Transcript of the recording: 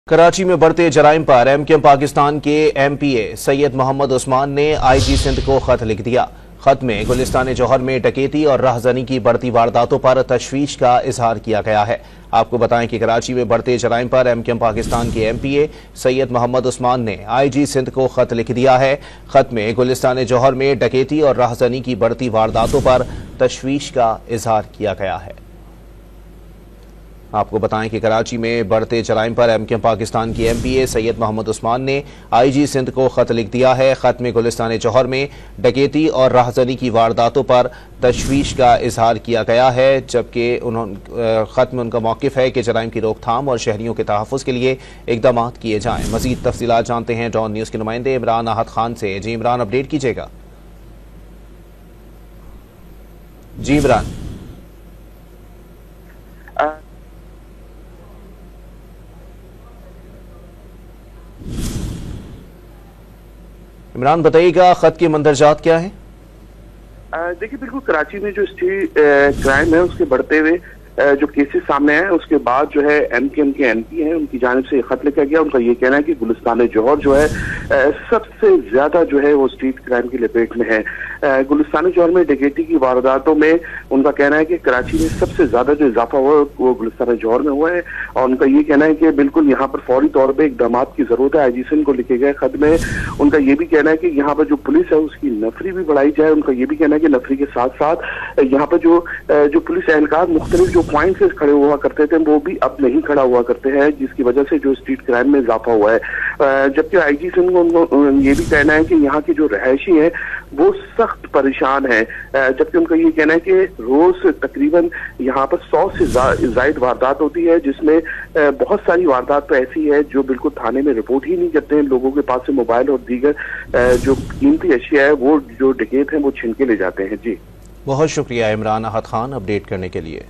कराची में बढ़ते जराइम पर एमकेएम पाकिस्तान के एमपीए सैयद मोहम्मद उस्मान ने आईजी सिंध को खत लिख दिया। खत में गुलिस्तान जौहर में डकैती और राहजनी की बढ़ती वारदातों पर तशवीश का इजहार किया गया है। आपको बताएं कि कराची में बढ़ते जराइम पर एमकेएम पाकिस्तान के एमपीए सैयद मोहम्मद उस्मान ने आईजी सिंध को खत लिख दिया है। खत में गुलिस्तान जौहर में डकैती और राहजनी की बढ़ती वारदातों पर तशवीश का इजहार किया गया है। आपको बताएं कि कराची में बढ़ते जराइम पर एमकेएम पाकिस्तान की एमपीए सैयद मोहम्मद उस्मान ने आईजी सिंध को खत लिख दिया है। खत में गुलिस्तान जौहर में डकैती और राहजनी की वारदातों पर तशवीश का इजहार किया गया है, जबकि खत में उनका मौक़िफ़ है कि जराइम की रोकथाम और शहरियों के तहफ़्फ़ुज़ के लिए इक़दाम किए जाएँ। मज़ीद तफ़सीलात जानते हैं डॉन न्यूज़ के नुमाइंदे इमरान आहत खान से। जी इमरान, अपडेट कीजिएगा। जी इमरान। इमरान बताइएगा, खत की मंदरजात क्या है? देखिए, बिल्कुल कराची में जो स्ट्रीट क्राइम है उसके बढ़ते हुए जो केसेस सामने आए उसके बाद जो है एमकेएम के एमपी हैं उनकी जानिब से खत लिखा गया। उनका ये कहना है कि गुलिस्तान जौहर जो है सबसे ज्यादा जो है वो स्ट्रीट क्राइम की लपेट में है। गुलिस्तान जौहर में डकैती की वारदातों में उनका कहना है कि कराची में सबसे ज्यादा जो इजाफा हुआ वो गुलिस्तान जौहर में हुआ है, और उनका ये कहना है कि बिल्कुल यहाँ पर फौरी तौर पर इकदाम की जरूरत है। आईजी सिंध को लिखे गए खत में उनका ये भी कहना है कि यहाँ पर जो पुलिस है उसकी नफरी भी बढ़ाई जाए। उनका ये भी कहना है कि नफरी के साथ साथ यहाँ पर जो पुलिस एहलकार मुख्तलिफ जो पॉइंट से खड़े हुआ करते थे वो भी अब नहीं खड़ा हुआ करते हैं, जिसकी वजह से जो स्ट्रीट क्राइम में इजाफा हुआ है। जबकि आईजी सिंह को उनको ये भी कहना है कि यहाँ की जो रहायशी है वो सख्त परेशान है। जबकि उनका ये कहना है कि रोज तकरीबन यहाँ पर 100 से जायद वारदात होती है, जिसमें बहुत सारी वारदात तो ऐसी है जो बिल्कुल थाने में रिपोर्ट ही नहीं करते हैं। लोगों के पास से मोबाइल और दीगर जो कीमती अशिया है वो जो डकैत हैं वो छीन के ले जाते हैं। जी बहुत शुक्रिया इमरान आहत खान अपडेट करने के लिए।